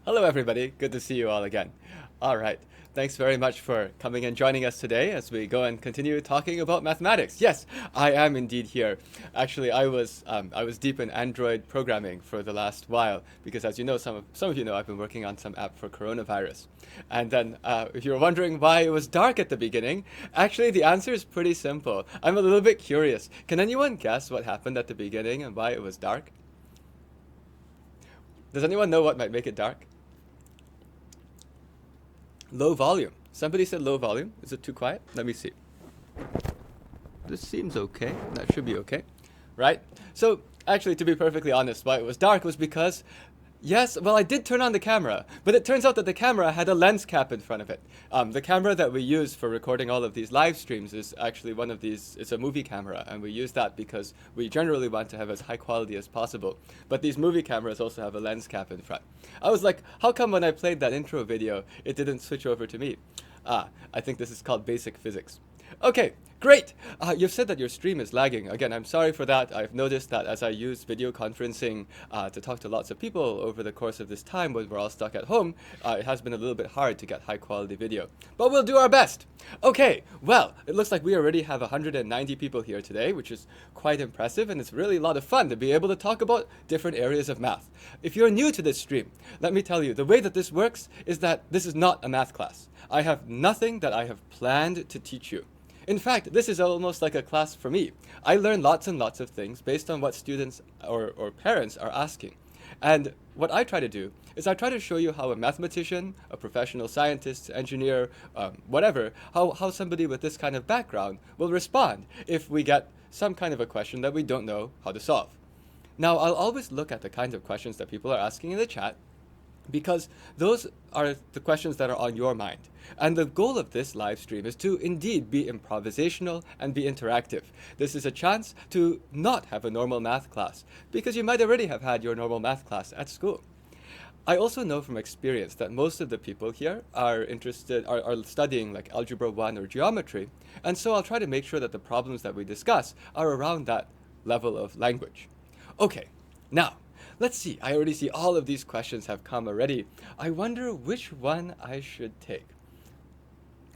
Hello, everybody. Good to see you all again. All right. Thanks very much for coming and joining us today as we go and continue talking about mathematics. Yes, I am indeed here. Actually, I was deep in Android programming for the last while because, as you know, some of you know, I've been working on some app for coronavirus. And then, if you're wondering why it was dark at the beginning, actually the answer is pretty simple. I'm a little bit curious. Can anyone guess what happened at the beginning and why it was dark? Does anyone know what might make it dark? Low volume. Somebody said low volume. Is it too quiet? Let me see. This seems okay. That should be okay. Right? So, actually, to be perfectly honest, why it was dark was because, yes, well, I did turn on the camera, but it turns out that the camera had a lens cap in front of it. The camera that we use for recording all of these live streams is actually one of these, it's a movie camera, and we use that because we generally want to have as high quality as possible. But these movie cameras also have a lens cap in front. I was like, how come when I played that intro video, it didn't switch over to me? I think this is called basic physics. Okay, great. You've said that your stream is lagging. Again, I'm sorry for that. I've noticed that as I use video conferencing to talk to lots of people over the course of this time when we're all stuck at home, it has been a little bit hard to get high quality video. But we'll do our best. Okay, well, it looks like we already have 190 people here today, which is quite impressive, and it's really a lot of fun to be able to talk about different areas of math. If you're new to this stream, let me tell you, the way that this works is that this is not a math class. I have nothing that I have planned to teach you. In fact, this is almost like a class for me. I learn lots and lots of things based on what students or parents are asking. And what I try to do is I try to show you how a mathematician, a professional scientist, engineer, whatever, how somebody with this kind of background will respond if we get some kind of a question that we don't know how to solve. Now, I'll always look at the kinds of questions that people are asking in the chat, because those are the questions that are on your mind. And the goal of this live stream is to indeed be improvisational and be interactive. This is a chance to not have a normal math class, because you might already have had your normal math class at school. I also know from experience that most of the people here are studying like Algebra 1 or Geometry, and so I'll try to make sure that the problems that we discuss are around that level of language. Okay, now, let's see. I already see all of these questions have come already. I wonder which one I should take.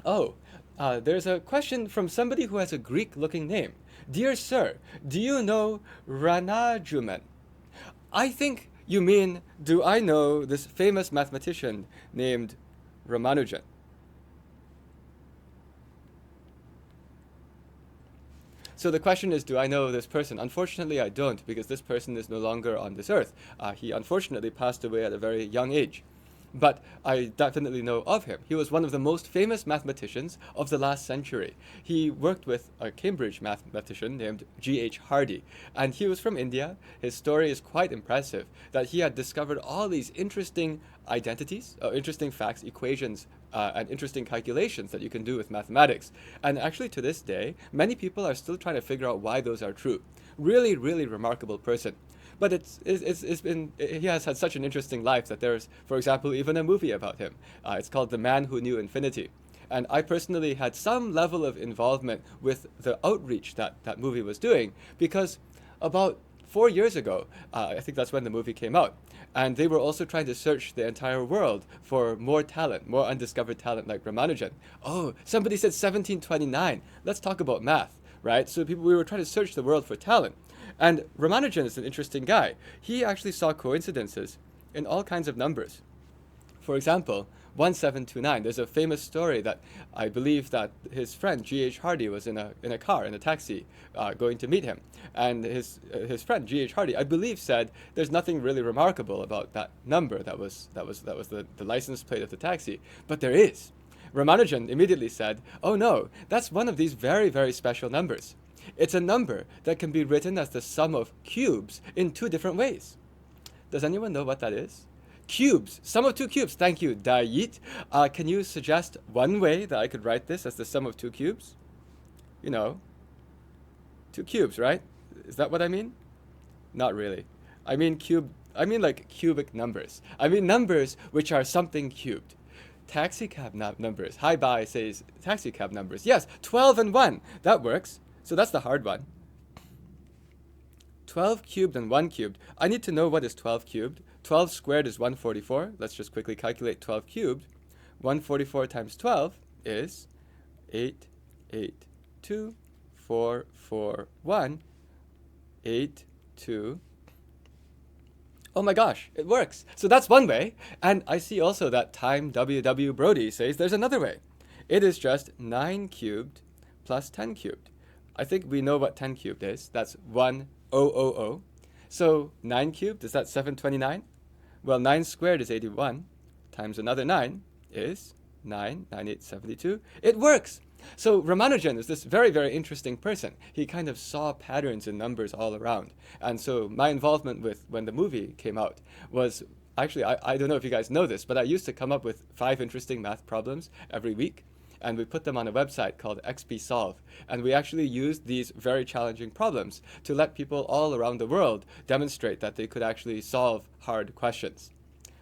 Oh, there's a question from somebody who has a Greek-looking name. Dear sir, do you know Ranajuman? I think you mean, do I know this famous mathematician named Ramanujan? So the question is, do I know this person? Unfortunately, I don't, because this person is no longer on this earth. He unfortunately passed away at a very young age. But I definitely know of him. He was one of the most famous mathematicians of the last century. He worked with a Cambridge mathematician named G.H. Hardy, and he was from India. His story is quite impressive, that he had discovered all these interesting identities, interesting facts, equations, and interesting calculations that you can do with mathematics. And actually, to this day, many people are still trying to figure out why those are true. Really, really remarkable person. But he has had such an interesting life that there's, for example, even a movie about him. It's called The Man Who Knew Infinity. And I personally had some level of involvement with the outreach that that movie was doing, because about 4 years ago, I think that's when the movie came out, and they were also trying to search the entire world for more talent, more undiscovered talent like Ramanujan. Oh, somebody said 1729. Let's talk about math, right? So we were trying to search the world for talent. And Ramanujan is an interesting guy. He actually saw coincidences in all kinds of numbers. For example, 1729. There's a famous story that I believe that his friend G.H. Hardy was in a car, in a taxi, going to meet him. And his friend G.H. Hardy, I believe, said there's nothing really remarkable about that number that was the license plate of the taxi. But there is. Ramanujan immediately said, oh no, that's one of these very, very special numbers. It's a number that can be written as the sum of cubes in two different ways. Does anyone know what that is? Cubes, sum of two cubes. Thank you, Dayit. Can you suggest one way that I could write this as the sum of two cubes? You know, two cubes, right? Is that what I mean? Not really. I mean like cubic numbers. I mean numbers which are something cubed. Taxi cab numbers. Hi Bye says taxi cab numbers. Yes, 12 and 1. That works. So that's the hard one. 12 cubed and 1 cubed. I need to know what is 12 cubed. 12 squared is 144. Let's just quickly calculate 12 cubed. 144 times 12 is 8, 8, 2, 4, 4, 1, 8, 2. Oh my gosh, it works. So that's one way. And I see also that Time WW Brody says there's another way. It is just 9 cubed plus 10 cubed. I think we know what 10 cubed is. That's 1000. So 9 cubed, is that 729? Well, 9 squared is 81 times another 9 is 9, 9, 8, 72. It works. So Ramanujan is this very, very interesting person. He kind of saw patterns in numbers all around. And so my involvement with when the movie came out was, actually, I don't know if you guys know this, but I used to come up with 5 interesting math problems every week. And we put them on a website called XP Solve. And we actually used these very challenging problems to let people all around the world demonstrate that they could actually solve hard questions.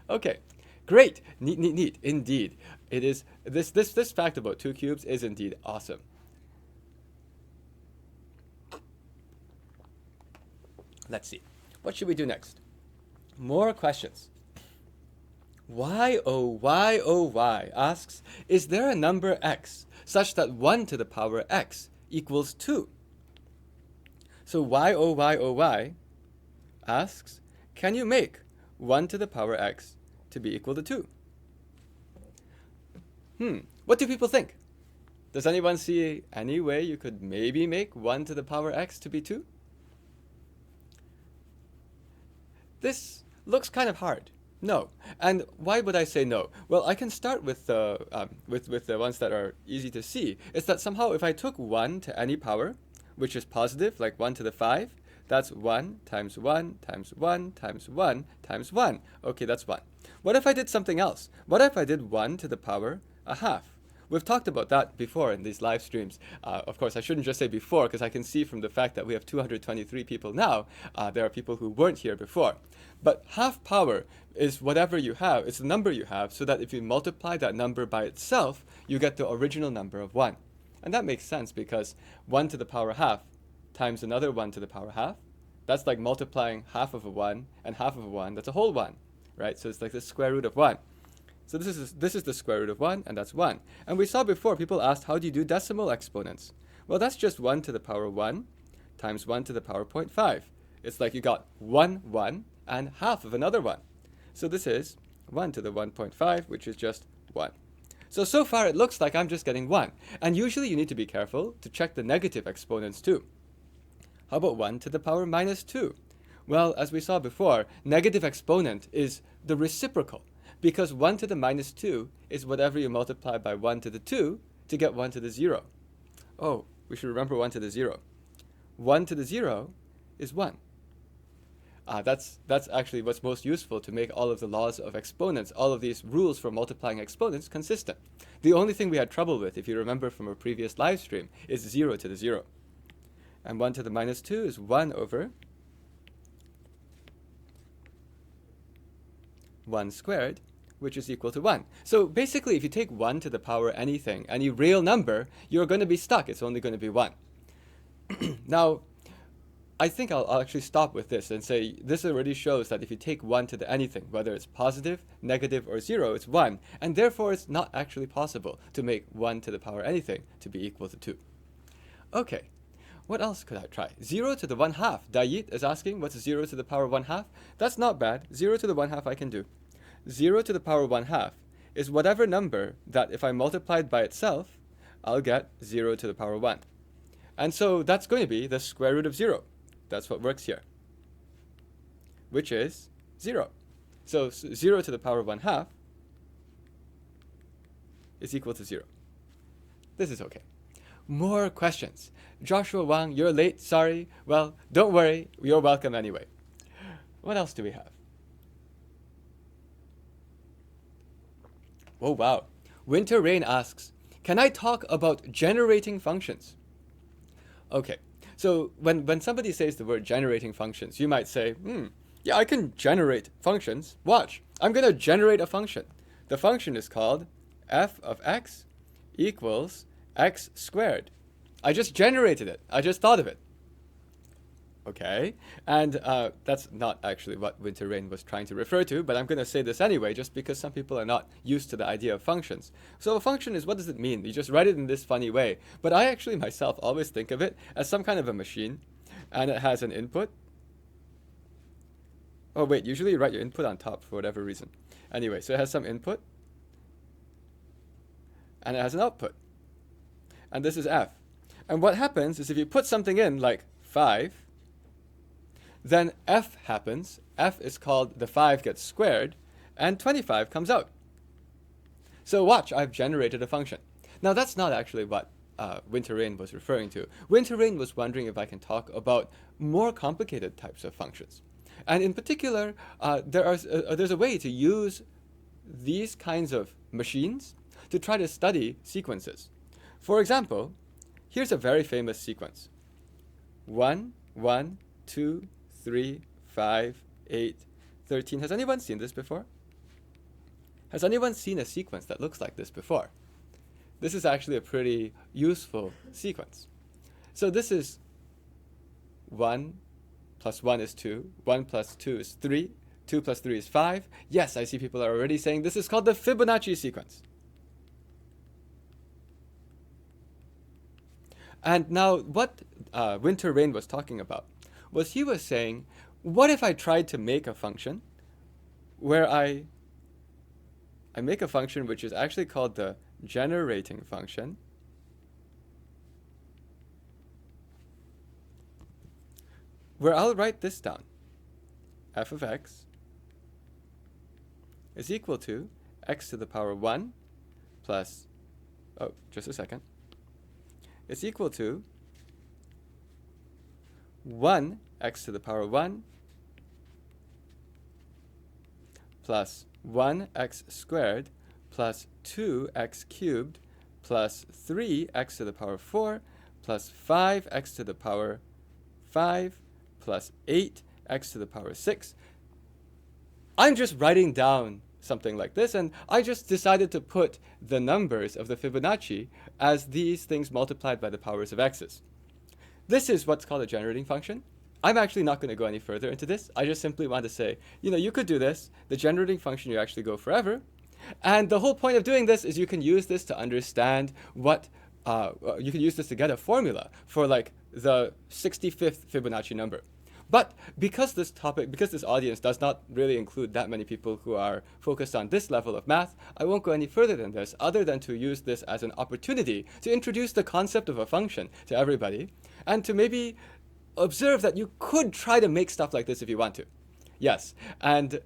Okay, great, neat, neat, neat, indeed. It is, this fact about 2 cubes is indeed awesome. Let's see, what should we do next? More questions. Why, oh why asks, is there a number x such that 1 to the power x equals 2? So why, oh why asks, can you make 1 to the power x to be equal to 2? What do people think? Does anyone see any way you could maybe make 1 to the power x to be 2? This looks kind of hard. No. And why would I say no? Well, I can start with the ones that are easy to see. It's that somehow if I took 1 to any power, which is positive, like 1 to the 5, that's 1 times 1 times 1 times 1 times 1. Okay, that's 1. What if I did something else? What if I did 1 to the power a half? We've talked about that before in these live streams. Of course, I shouldn't just say before, because I can see from the fact that we have 223 people now, there are people who weren't here before. But half power is whatever you have. It's the number you have, so that if you multiply that number by itself, you get the original number of 1. And that makes sense, because 1 to the power half times another 1 to the power half, that's like multiplying half of a 1 and half of a 1. That's a whole 1, right? So it's like the square root of 1. So this is the square root of 1, and that's 1. And we saw before, people asked, how do you do decimal exponents? Well, that's just 1 to the power 1 times 1 to the power 0.5. It's like you got 1, 1, and half of another 1. So this is 1 to the 1.5, which is just 1. So far it looks like I'm just getting 1. And usually you need to be careful to check the negative exponents too. How about 1 to the power minus 2? Well, as we saw before, negative exponent is the reciprocal, because 1 to the minus 2 is whatever you multiply by 1 to the 2 to get 1 to the 0. Oh, we should remember 1 to the 0. 1 to the 0 is 1. That's actually what's most useful to make all of the laws of exponents, all of these rules for multiplying exponents consistent. The only thing we had trouble with, if you remember from a previous live stream, is 0 to the 0. And 1 to the minus 2 is 1 over 1 squared, which is equal to 1. So basically, if you take 1 to the power anything, any real number, you're going to be stuck. It's only going to be 1. Now, I think I'll actually stop with this and say this already shows that if you take 1 to the anything, whether it's positive, negative, or 0, it's 1. And therefore, it's not actually possible to make 1 to the power anything to be equal to 2. Okay, what else could I try? 0 to the 1/2. Dayit is asking, what's 0 to the power 1/2? That's not bad. 0 to the 1/2 I can do. 0 to the power 1/2 is whatever number that if I multiplied by itself, I'll get 0 to the power 1. And so that's going to be the square root of 0. That's what works here, which is 0. So 0 to the power 1/2 is equal to 0. This is okay. More questions. Joshua Wang, you're late, sorry. Well, don't worry, you're welcome anyway. What else do we have? Oh, wow. Winter Rain asks, can I talk about generating functions? Okay. So when somebody says the word generating functions, you might say, yeah, I can generate functions. Watch, I'm going to generate a function. The function is called f of x equals x squared. I just generated it. I just thought of it. Okay, and that's not actually what winter rain was trying to refer to, but I'm going to say this anyway, just because some people are not used to the idea of functions. So a function is, what does it mean? You just write it in this funny way. But I actually myself always think of it as some kind of a machine, and it has an input. Oh wait, usually you write your input on top for whatever reason. Anyway, so it has some input, and it has an output. And this is f. And what happens is if you put something in, like 5, then f happens. F is called the 5 gets squared, and 25 comes out. So watch, I've generated a function. Now that's not actually what winter rain was referring to. Winter rain was wondering if I can talk about more complicated types of functions. And in particular, there's a way to use these kinds of machines to try to study sequences. For example, here's a very famous sequence. 1, 1, 2, 3, 5, 8, 13. Has anyone seen this before? Has anyone seen a sequence that looks like this before? This is actually a pretty useful sequence. So this is 1 plus 1 is 2, 1 plus 2 is 3, 2 plus 3 is 5. Yes, I see people are already saying this is called the Fibonacci sequence. And now what winter rain was talking about was he was saying, what if I tried to make a function where I make a function which is actually called the generating function, where I'll write this down. F of x is equal to x to the power 1 plus, oh, just a second. It's equal to 1 x to the power 1 plus 1x squared plus 2x cubed plus 3x to the power 4 plus 5x to the power 5 plus 8x to the power 6. I'm just writing down something like this, and I just decided to put the numbers of the Fibonacci as these things multiplied by the powers of x's. This is what's called a generating function. I'm actually not going to go any further into this. I just simply want to say, you could do this. The generating function, you actually go forever. And the whole point of doing this is you can use this to understand what, you can use this to get a formula for like the 65th Fibonacci number. But because this audience does not really include that many people who are focused on this level of math, I won't go any further than this, other than to use this as an opportunity to introduce the concept of a function to everybody, and to maybe observe that you could try to make stuff like this if you want to. Yes, and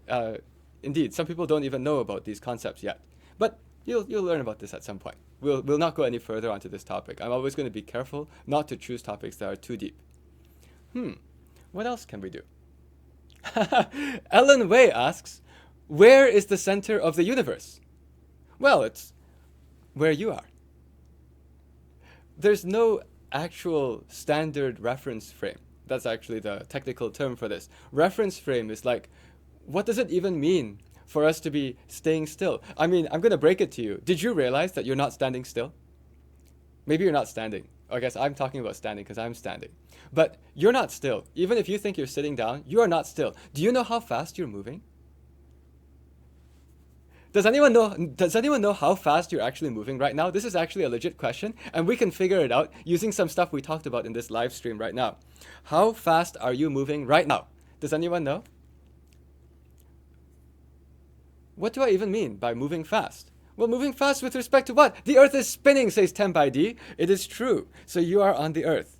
indeed, some people don't even know about these concepts yet. But you'll learn about this at some point. We'll not go any further onto this topic. I'm always going to be careful not to choose topics that are too deep. What else can we do? Ellen Wei asks, where is the center of the universe? Well, it's where you are. There's no actual standard reference frame. That's actually the technical term for this. Reference frame is like, what does it even mean for us to be staying still? I mean, I'm going to break it to you. Did you realize that you're not standing still? Maybe you're not standing. I guess I'm talking about standing because I'm standing. But you're not still. Even if you think you're sitting down, you are not still. Do you know how fast you're moving? Does anyone know how fast you're actually moving right now? This is actually a legit question, and we can figure it out using some stuff we talked about in this live stream right now. How fast are you moving right now? Does anyone know? What do I even mean by moving fast? Well, moving fast with respect to what? The Earth is spinning, says Temp ID. It is true. So you are on the Earth.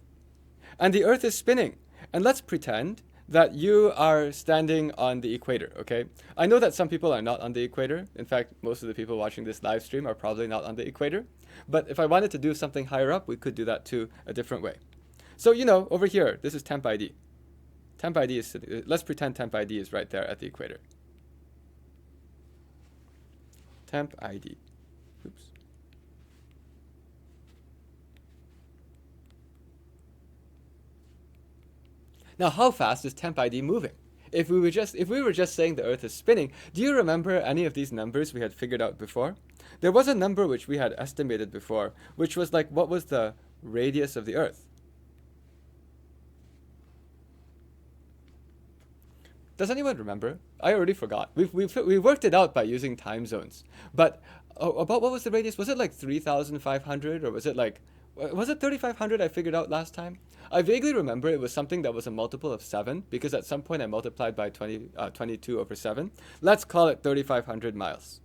And the Earth is spinning. And let's pretend that you are standing on the equator, okay? I know that some people are not on the equator. In fact, most of the people watching this live stream are probably not on the equator. But if I wanted to do something higher up, we could do that too a different way. So, over here, this is Temp ID. Temp ID is, let's pretend Temp ID is right there at the equator. Temp ID. Oops. Now, how fast is Temp ID moving? If we were just saying the Earth is spinning, do you remember any of these numbers we had figured out before? There was a number which we had estimated before, which was like, what was the radius of the Earth? Does anyone remember? I already forgot. We worked it out by using time zones. But about what was the radius? Was it like 3,500 or was it like, was it 3,500 I figured out last time? I vaguely remember it was something that was a multiple of 7 because at some point I multiplied by 22 over 7. Let's call it 3,500 miles.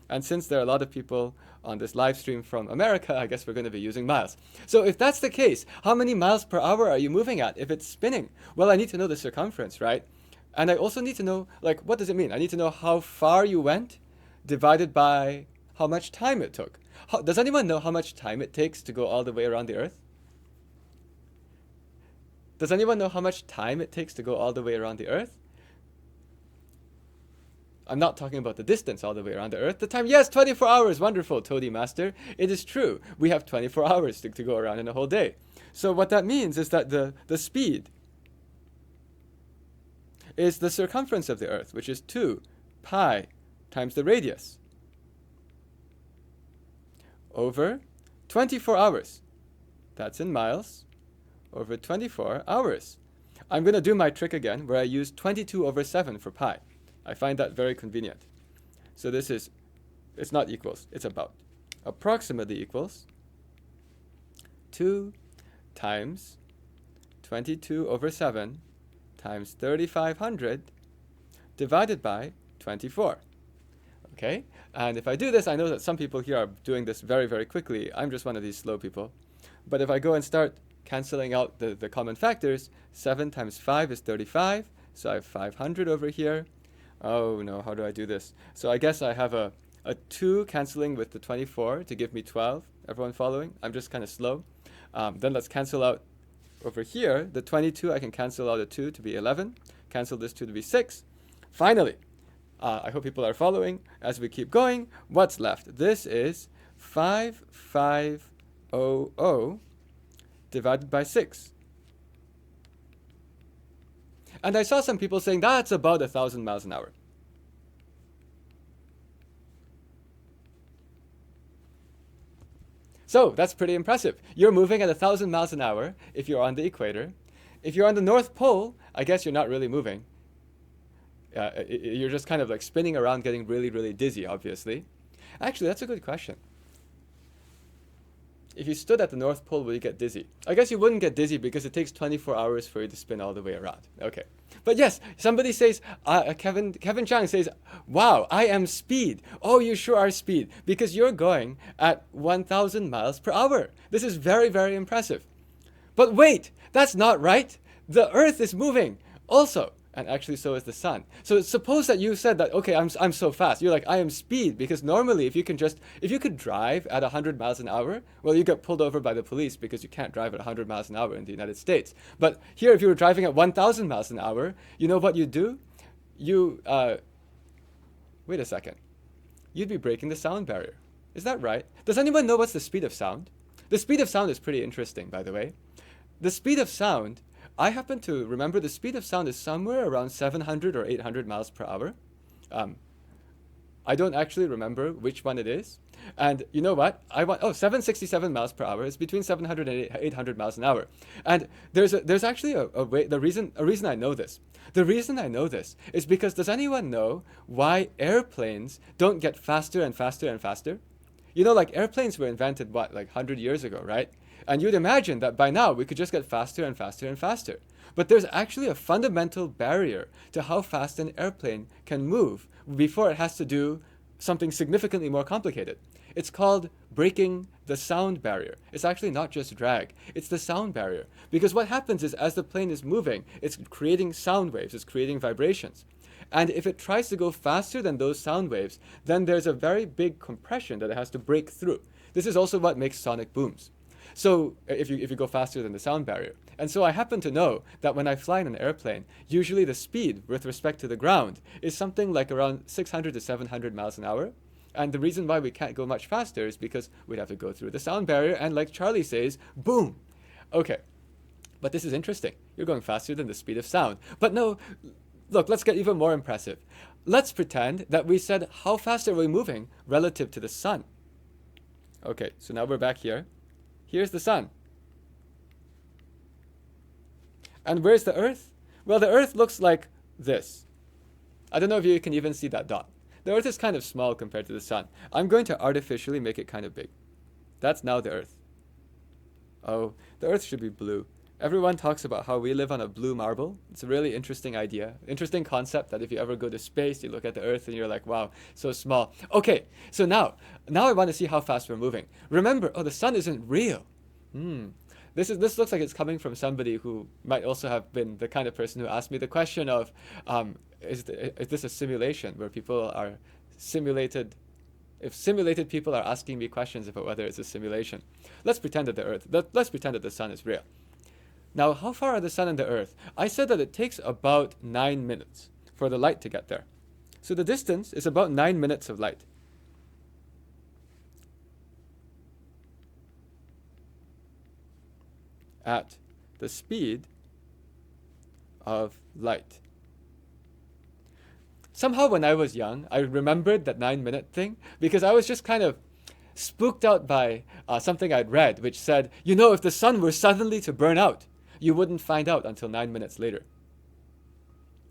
And since there are a lot of people on this live stream from America, I guess we're going to be using miles. So if that's the case, how many miles per hour are you moving at if it's spinning? Well, I need to know the circumference, right? And I also need to know, like, what does it mean? I need to know how far you went divided by how much time it took. Does anyone know how much time it takes to go all the way around the Earth? Does anyone know how much time it takes to go all the way around the Earth? I'm not talking about the distance all the way around the Earth. The time, yes, 24 hours. Wonderful, Toady Master. It is true. We have 24 hours to go around in a whole day. So what that means is that the speed is the circumference of the Earth, which is 2 pi times the radius over 24 hours. That's in miles over 24 hours. I'm going to do my trick again where I use 22 over 7 for pi. I find that very convenient. So this is, it's not equals, it's about. Approximately equals 2 times 22 over 7 times 3,500 divided by 24. Okay? And if I do this, I know that some people here are doing this very, very quickly. I'm just one of these slow people. But if I go and start canceling out the common factors, 7 times 5 is 35. So I have 500 over here. Oh no, how do I do this? So I guess I have a 2 canceling with the 24 to give me 12. Everyone following? I'm just kind of slow. Then let's cancel out over here. The 22, I can cancel out a 2 to be 11. Cancel this 2 to be 6. Finally, I hope people are following. As we keep going, what's left? This is 5,500 divided by 6. And I saw some people saying that's about 1,000 miles an hour. So that's pretty impressive. You're moving at 1,000 miles an hour if you're on the equator. If you're on the North Pole, I guess you're not really moving. You're just kind of like spinning around, getting really, really dizzy, obviously. Actually, that's a good question. If you stood at the North Pole, will you get dizzy? I guess you wouldn't get dizzy because it takes 24 hours for you to spin all the way around. Okay. But yes, somebody says, Kevin Chang says, wow, I am speed. Oh, you sure are speed because you're going at 1,000 miles per hour. This is very, very impressive. But wait, that's not right. The Earth is moving also. And actually, so is the sun. So suppose that you said that, okay, I'm so fast. You're like, I am speed, because normally if you could drive at 100 miles an hour, well, you get pulled over by the police because you can't drive at 100 miles an hour in the United States. But here, if you were driving at 1,000 miles an hour, you know what you do? Wait a second. You'd be breaking the sound barrier. Is that right? Does anyone know what's the speed of sound? The speed of sound is pretty interesting, by the way. The speed of sound, I happen to remember the speed of sound is somewhere around 700 or 800 miles per hour. I don't actually remember which one it is. And you know what? 767 miles per hour is between 700 and 800 miles an hour. And there's actually a way, a reason I know this. The reason I know this is because does anyone know why airplanes don't get faster and faster and faster? You know, like airplanes were invented, like 100 years ago, right? And you'd imagine that by now we could just get faster and faster and faster. But there's actually a fundamental barrier to how fast an airplane can move before it has to do something significantly more complicated. It's called breaking the sound barrier. It's actually not just drag, it's the sound barrier. Because what happens is as the plane is moving, it's creating sound waves, it's creating vibrations. And if it tries to go faster than those sound waves, then there's a very big compression that it has to break through. This is also what makes sonic booms. So if you go faster than the sound barrier. And so I happen to know that when I fly in an airplane, usually the speed with respect to the ground is something like around 600 to 700 miles an hour. And the reason why we can't go much faster is because we'd have to go through the sound barrier and like Charlie says, boom. Okay, but this is interesting. You're going faster than the speed of sound. But no, look, let's get even more impressive. Let's pretend that we said how fast are we moving relative to the sun. Okay, so now we're back here. Here's the sun. And where's the Earth? Well, the Earth looks like this. I don't know if you can even see that dot. The Earth is kind of small compared to the Sun. I'm going to artificially make it kind of big. That's now the Earth. Oh, the Earth should be blue. Everyone talks about how we live on a blue marble. It's a really interesting idea, interesting concept that if you ever go to space, you look at the Earth and you're like, wow, so small. Okay, so now I want to see how fast we're moving. Remember, oh, the Sun isn't real. This looks like it's coming from somebody who might also have been the kind of person who asked me the question of, is this a simulation where people are simulated? If simulated people are asking me questions about whether it's a simulation, let's pretend that let's pretend that the Sun is real. Now, how far are the Sun and the Earth? I said that it takes about 9 minutes for the light to get there. So the distance is about 9 minutes of light. At the speed of light. Somehow when I was young, I remembered that 9-minute thing because I was just kind of spooked out by something I'd read, which said, you know, if the Sun were suddenly to burn out, you wouldn't find out until 9 minutes later.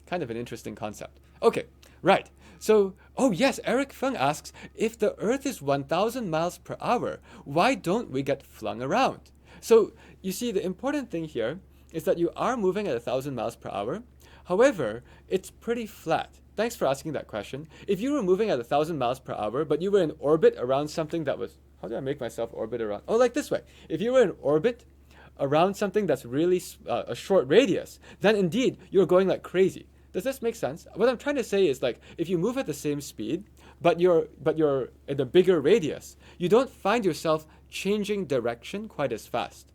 Kind of an interesting concept. Okay, right. So, oh yes, Eric Fung asks, if the Earth is 1,000 miles per hour, why don't we get flung around? So, you see, the important thing here is that you are moving at 1,000 miles per hour. However, it's pretty flat. Thanks for asking that question. If you were moving at 1,000 miles per hour, but you were in orbit around something that was, how do I make myself orbit around? Oh, like this way. If you were in orbit around something that's really a short radius, then indeed you're going like crazy. Does this make sense? What I'm trying to say is, like, if you move at the same speed, but you're in a bigger radius, you don't find yourself changing direction quite as fast.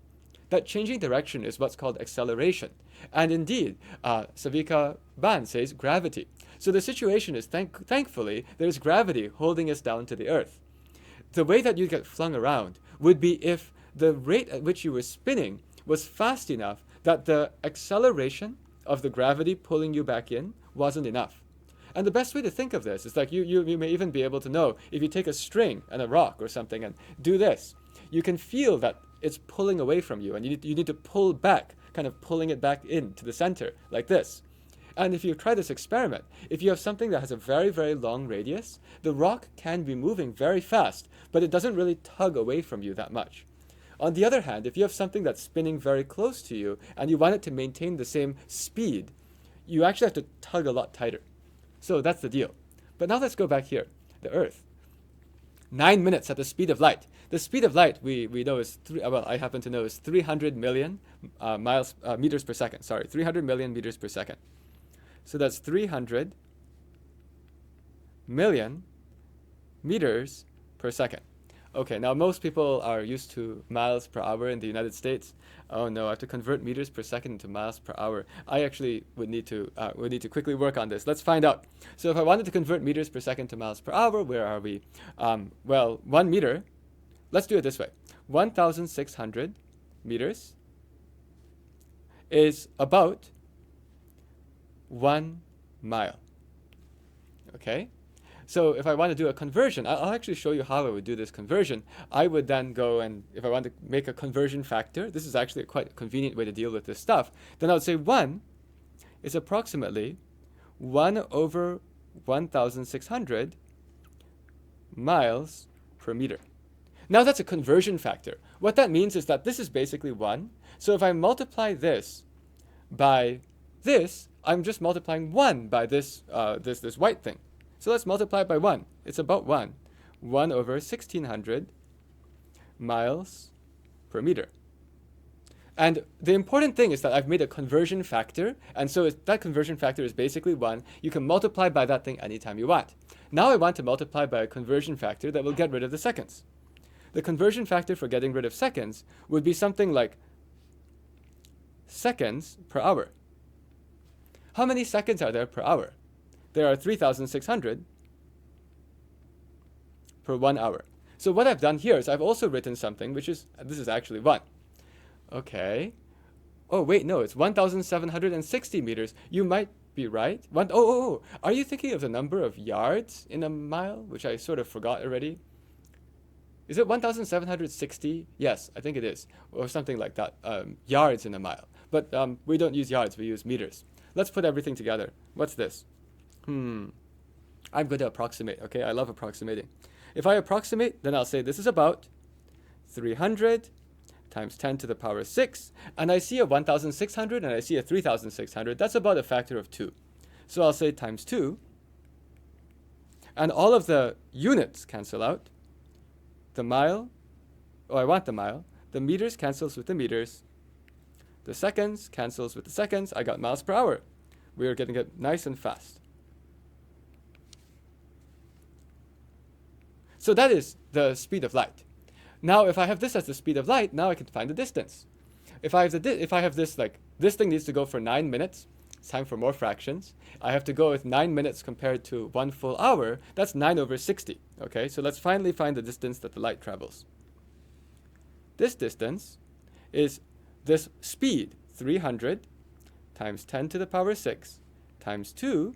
That changing direction is what's called acceleration. And indeed, Savika Ban says gravity. So the situation is, thankfully, there's gravity holding us down to the Earth. The way that you get flung around would be if the rate at which you were spinning was fast enough that the acceleration of the gravity pulling you back in wasn't enough. And the best way to think of this is like you may even be able to know if you take a string and a rock or something and do this, you can feel that it's pulling away from you and you need to pull back, kind of pulling it back into the center like this. And if you try this experiment, if you have something that has a very, very long radius, the rock can be moving very fast, but it doesn't really tug away from you that much. On the other hand, if you have something that's spinning very close to you and you want it to maintain the same speed, you actually have to tug a lot tighter. So that's the deal. But now let's go back here, the Earth. 9 minutes at the speed of light. The speed of light we know is, I happen to know is 300 million meters per second. Sorry, 300 million meters per second. So that's 300 million meters per second. Okay, now most people are used to miles per hour in the United States. Oh no, I have to convert meters per second into miles per hour. I actually would need to quickly work on this. Let's find out. So if I wanted to convert meters per second to miles per hour, where are we? Well, 1 meter, let's do it this way. 1,600 meters is about 1 mile. Okay? So if I want to do a conversion, I'll actually show you how I would do this conversion. I would then go and, if I want to make a conversion factor, this is actually quite a convenient way to deal with this stuff, then I would say 1 is approximately 1 over 1,600 miles per meter. Now that's a conversion factor. What that means is that this is basically 1. So if I multiply this by this, I'm just multiplying 1 by this white thing. So let's multiply it by 1. It's about 1. 1 over 1,600 miles per meter. And the important thing is that I've made a conversion factor, and so that conversion factor is basically 1. You can multiply by that thing anytime you want. Now I want to multiply by a conversion factor that will get rid of the seconds. The conversion factor for getting rid of seconds would be something like seconds per hour. How many seconds are there per hour? There are 3,600 per 1 hour. So what I've done here is I've also written something, which is, this is actually 1. Okay. Oh, wait, no, it's 1,760 meters. You might be right. Are you thinking of the number of yards in a mile, which I sort of forgot already? Is it 1,760? Yes, I think it is, or something like that. Yards in a mile. But we don't use yards, we use meters. Let's put everything together. What's this? I'm going to approximate, okay? I love approximating. If I approximate, then I'll say this is about 300 times 10 to the power 6. And I see a 1,600 and I see a 3,600. That's about a factor of 2. So I'll say times 2. And all of the units cancel out. The mile, I want the mile. The meters cancels with the meters. The seconds cancels with the seconds. I got miles per hour. We are getting it nice and fast. So that is the speed of light. Now, if I have this as the speed of light, now I can find the distance. If I have this, like, this thing needs to go for 9 minutes. It's time for more fractions. I have to go with 9 minutes compared to 1 full hour. That's 9 over 60. Okay, so let's finally find the distance that the light travels. This distance is this speed, 300 times 10 to the power 6 times 2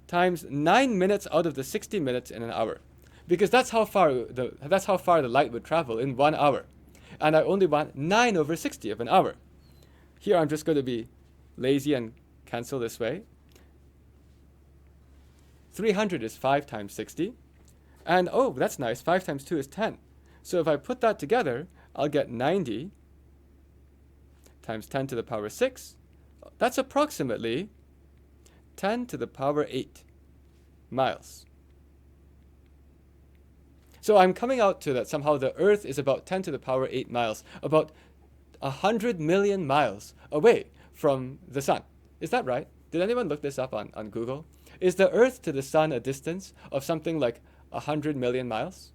times 9 minutes out of the 60 minutes in an hour. Because that's how far the light would travel in 1 hour. And I only want 9 over 60 of an hour. Here I'm just going to be lazy and cancel this way. 300 is 5 times 60. And oh, that's nice, 5 times 2 is 10. So if I put that together, I'll get 90 times 10 to the power 6. That's approximately 10 to the power 8 miles. So I'm coming out to that somehow the Earth is about 10 to the power 8 miles, about 100 million miles away from the Sun. Is that right? Did anyone look this up on Google? Is the Earth to the Sun a distance of something like 100 million miles?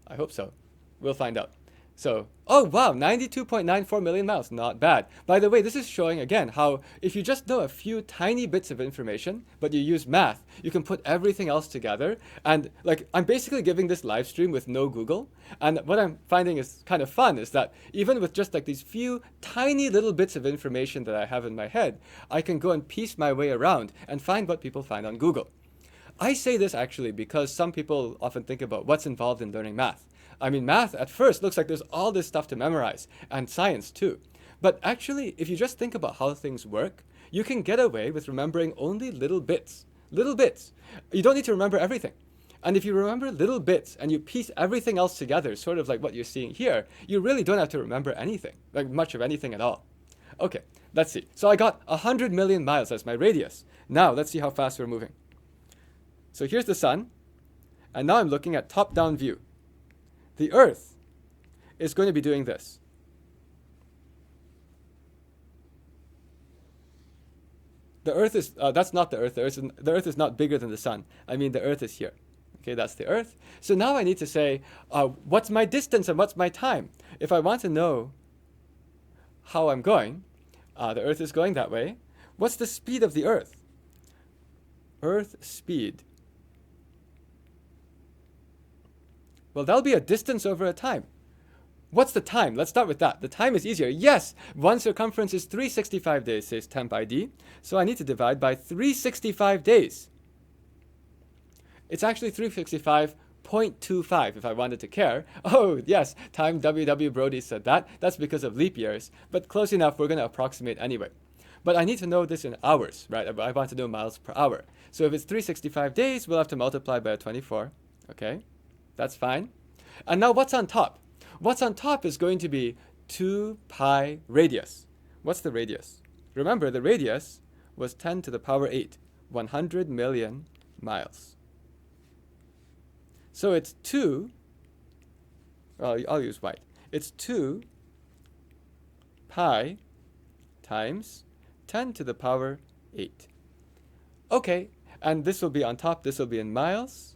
I hope so. We'll find out. So, oh wow, 92.94 million miles, not bad. By the way, this is showing again how if you just know a few tiny bits of information, but you use math, you can put everything else together. And like, I'm basically giving this live stream with no Google. And what I'm finding is kind of fun is that even with just like these few tiny little bits of information that I have in my head, I can go and piece my way around and find what people find on Google. I say this actually because some people often think about what's involved in learning math. I mean, math at first looks like there's all this stuff to memorize, and science too. But actually, if you just think about how things work, you can get away with remembering only little bits. Little bits. You don't need to remember everything. And if you remember little bits and you piece everything else together, sort of like what you're seeing here, you really don't have to remember anything, like much of anything at all. Okay, let's see. So I got 100 million miles as my radius. Now, let's see how fast we're moving. So here's the Sun, and now I'm looking at top-down view. The Earth is going to be doing this. The Earth is, that's not the Earth. The Earth is not bigger than the Sun. I mean, the Earth is here. Okay, that's the Earth. So now I need to say, what's my distance and what's my time? If I want to know how I'm going, the Earth is going that way. What's the speed of the Earth? Earth speed. Well, that'll be a distance over a time. What's the time? Let's start with that. The time is easier. Yes, one circumference is 365 days, says temp ID. So I need to divide by 365 days. It's actually 365.25 if I wanted to care. Oh, yes, time W.W. Brody said that. That's because of leap years. But close enough, we're going to approximate anyway. But I need to know this in hours, right? I want to know miles per hour. So if it's 365 days, we'll have to multiply by 24. Okay? That's fine. And now what's on top? What's on top is going to be 2 pi radius. What's the radius? Remember, the radius was 10 to the power 8, 100 million miles. So it's 2, well, I'll use white. It's 2 pi times 10 to the power 8. Okay, and this will be on top, this will be in miles.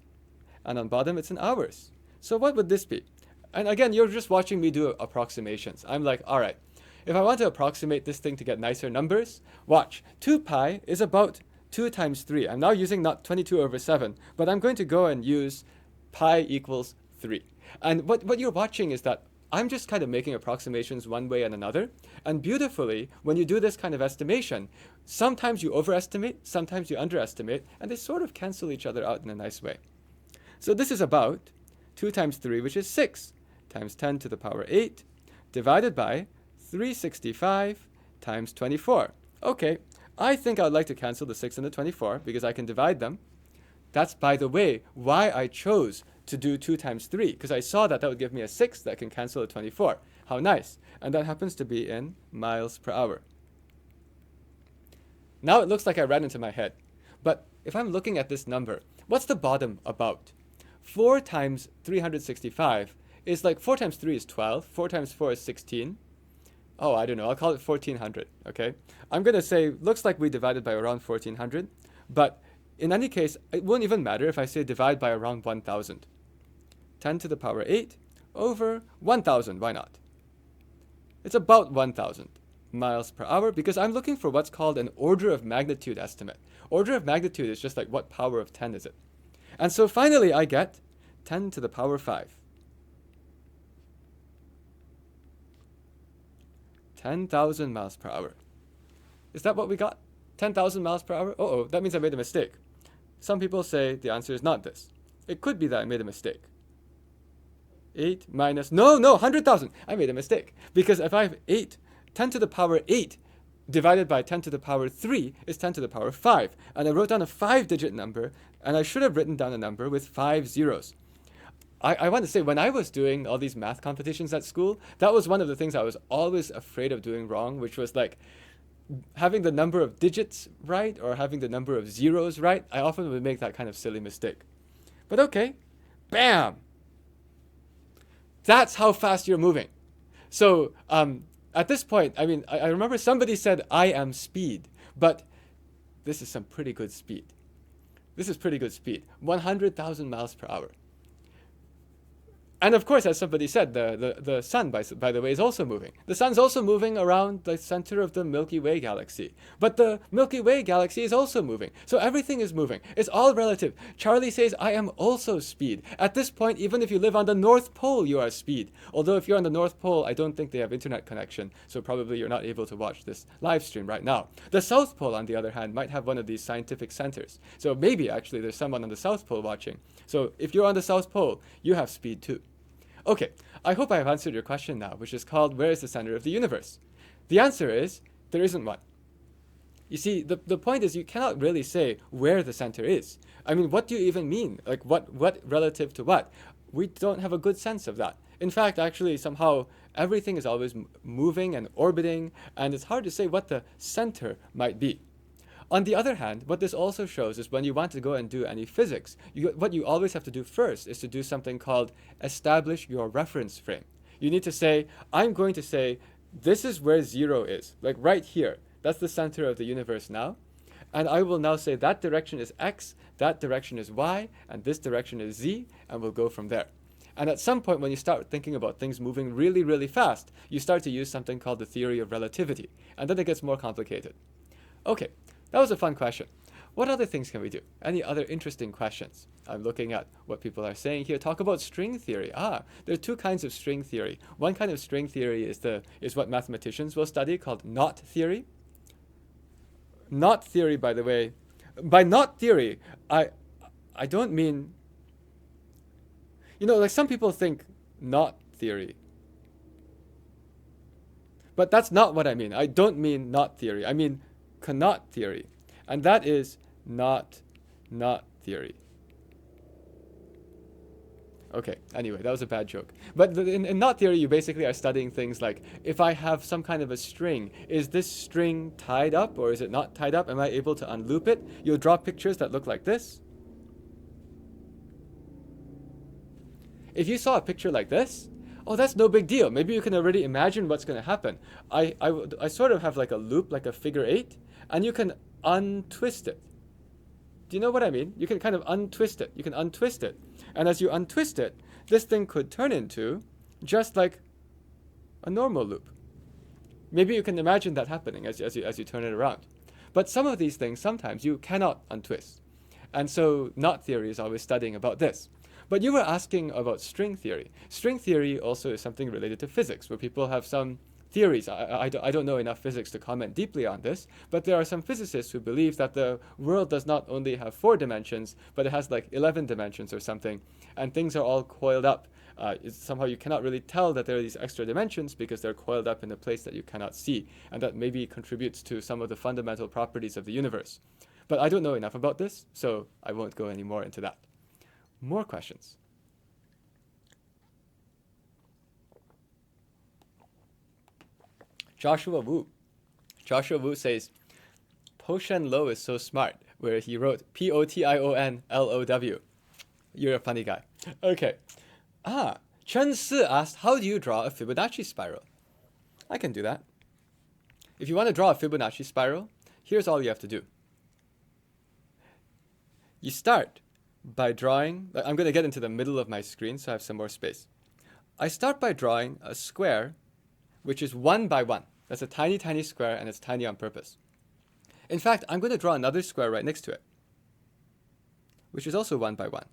And on bottom, it's in hours. So what would this be? And again, you're just watching me do approximations. I'm like, all right, if I want to approximate this thing to get nicer numbers, watch. 2 pi is about 2 times 3. I'm now using not 22 over 7, but I'm going to go and use pi equals 3. And what you're watching is that I'm just kind of making approximations one way and another. And beautifully, when you do this kind of estimation, sometimes you overestimate, sometimes you underestimate, and they sort of cancel each other out in a nice way. So this is about 2 times 3, which is 6, times 10 to the power 8, divided by 365 times 24. Okay, I think I would like to cancel the 6 and the 24 because I can divide them. That's, by the way, why I chose to do 2 times 3, because I saw that that would give me a 6 that can cancel a 24. How nice. And that happens to be in miles per hour. Now it looks like I ran into my head. But if I'm looking at this number, what's the bottom about? 4 times 365 is like 4 times 3 is 12. 4 times 4 is 16. Oh, I don't know. I'll call it 1400. Okay. I'm going to say, looks like we divided by around 1400. But in any case, it won't even matter if I say divide by around 1000. 10 to the power 8 over 1000. Why not? It's about 1000 miles per hour because I'm looking for what's called an order of magnitude estimate. Order of magnitude is just like what power of 10 is it? And so finally I get 10 to the power 5. 10,000 miles per hour. Is that what we got? 10,000 miles per hour? Uh-oh, that means I made a mistake. Some people say the answer is not this. It could be that I made a mistake. 8 minus, no, 100,000. I made a mistake. Because if I have 10 to the power 8 divided by 10 to the power 3 is 10 to the power 5. And I wrote down a 5-digit number, and I should have written down a number with 5 zeros. I want to say, when I was doing all these math competitions at school, that was one of the things I was always afraid of doing wrong, which was like having the number of digits right or having the number of zeros right. I often would make that kind of silly mistake. But okay, bam! That's how fast you're moving. So at this point, I mean, I remember somebody said, I am speed, but this is some pretty good speed. This is pretty good speed, 100,000 miles per hour. And of course, as somebody said, the sun, by the way, is also moving. The sun's also moving around the center of the Milky Way galaxy. But the Milky Way galaxy is also moving. So everything is moving. It's all relative. Charlie says, I am also speed. At this point, even if you live on the North Pole, you are speed. Although if you're on the North Pole, I don't think they have internet connection. So probably you're not able to watch this live stream right now. The South Pole, on the other hand, might have one of these scientific centers. So maybe actually there's someone on the South Pole watching. So if you're on the South Pole, you have speed too. Okay, I hope I have answered your question now, which is called, where is the center of the universe? The answer is, there isn't one. You see, the point is you cannot really say where the center is. I mean, what do you even mean? Like, what relative to what? We don't have a good sense of that. In fact, actually, somehow, everything is always moving and orbiting, and it's hard to say what the center might be. On the other hand, what this also shows is when you want to go and do any physics, what you always have to do first is to do something called establish your reference frame. You need to say, I'm going to say, this is where 0 is, like right here. That's the center of the universe now. And I will now say that direction is x, that direction is y, and this direction is z, and we'll go from there. And at some point when you start thinking about things moving really, really fast, you start to use something called the theory of relativity. And then it gets more complicated. Okay. That was a fun question. What other things can we do? Any other interesting questions? I'm looking at what people are saying here. Talk about string theory. There are 2 kinds of string theory. One kind of string theory is what mathematicians will study, called knot theory. Knot theory, by the way, by knot theory, I don't mean, like some people think knot theory. But that's not what I mean. I don't mean knot theory. I mean knot theory, and that is not theory. Okay, anyway, that was a bad joke. But in knot theory, you basically are studying things like, if I have some kind of a string, is this string tied up or is it not tied up? Am I able to unloop it? You'll draw pictures that look like this. If you saw a picture like this, oh, that's no big deal. Maybe you can already imagine what's going to happen. I sort of have like a loop, like a figure 8, and you can untwist it. Do you know what I mean? You can kind of untwist it. You can untwist it. And as you untwist it, this thing could turn into just like a normal loop. Maybe you can imagine that happening as you turn it around. But some of these things, sometimes you cannot untwist. And so knot theory is always studying about this. But you were asking about string theory. String theory also is something related to physics, where people have some theories. I don't know enough physics to comment deeply on this, but there are some physicists who believe that the world does not only have 4 dimensions, but it has like 11 dimensions or something, and things are all coiled up somehow you cannot really tell that there are these extra dimensions because they're coiled up in a place that you cannot see, and that maybe contributes to some of the fundamental properties of the universe. But I don't know enough about this, so I won't go any more into that. More questions? Joshua Wu. Joshua Wu says, Po-Shen Loh is so smart, where he wrote Potionlow. You're a funny guy. Okay. Chen Si asked, how do you draw a Fibonacci spiral? I can do that. If you want to draw a Fibonacci spiral, here's all you have to do. You start by drawing, I'm going to get into the middle of my screen so I have some more space. I start by drawing a square which is 1 by 1. That's a tiny, tiny square, and it's tiny on purpose. In fact, I'm going to draw another square right next to it, which is also 1 by 1.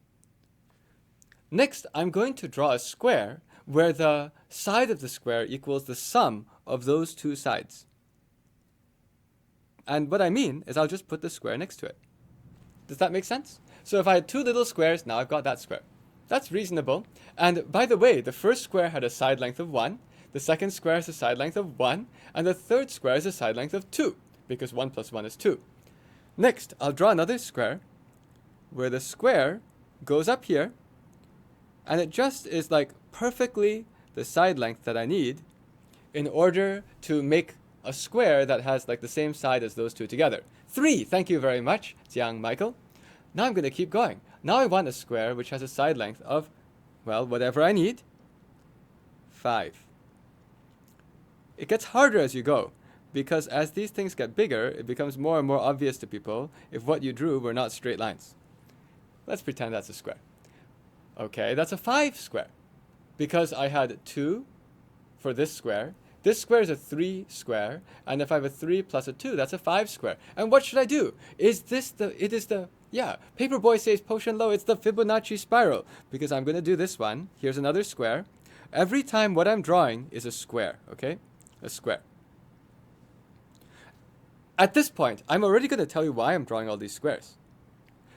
Next, I'm going to draw a square where the side of the square equals the sum of those two sides. And what I mean is I'll just put the square next to it. Does that make sense? So if I had two little squares, now I've got that square. That's reasonable. And by the way, the first square had a side length of 1, the second square has a side length of 1, and the third square has a side length of 2, because 1 plus 1 is 2. Next, I'll draw another square where the square goes up here, and it just is like perfectly the side length that I need in order to make a square that has like the same side as those two together. 3, thank you very much, Jiang Michael. Now I'm going to keep going. Now I want a square which has a side length of, well, whatever I need, 5. It gets harder as you go, because as these things get bigger, it becomes more and more obvious to people if what you drew were not straight lines. Let's pretend that's a square. Okay, that's a 5 square, because I had 2 for this square. This square is a 3 square, and if I have a 3 plus a 2, that's a 5 square. And what should I do? Paperboy says, Po-Shen Loh, it's the Fibonacci spiral, because I'm going to do this one. Here's another square. Every time what I'm drawing is a square, okay? A square. At this point, I'm already going to tell you why I'm drawing all these squares.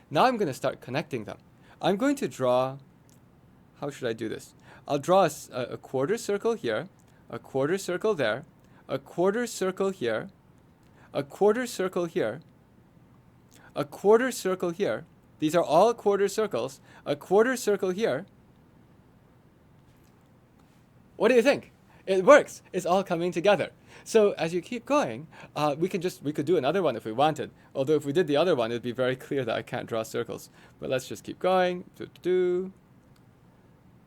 Now I'm going to start connecting them. I'm going to draw, how should I do this? I'll draw a quarter circle here, a quarter circle there, a quarter circle here, a quarter circle here, a quarter circle here. These are all quarter circles. A quarter circle here. What do you think? It works. It's all coming together. So as you keep going, we could do another one if we wanted. Although if we did the other one, it'd be very clear that I can't draw circles. But let's just keep going.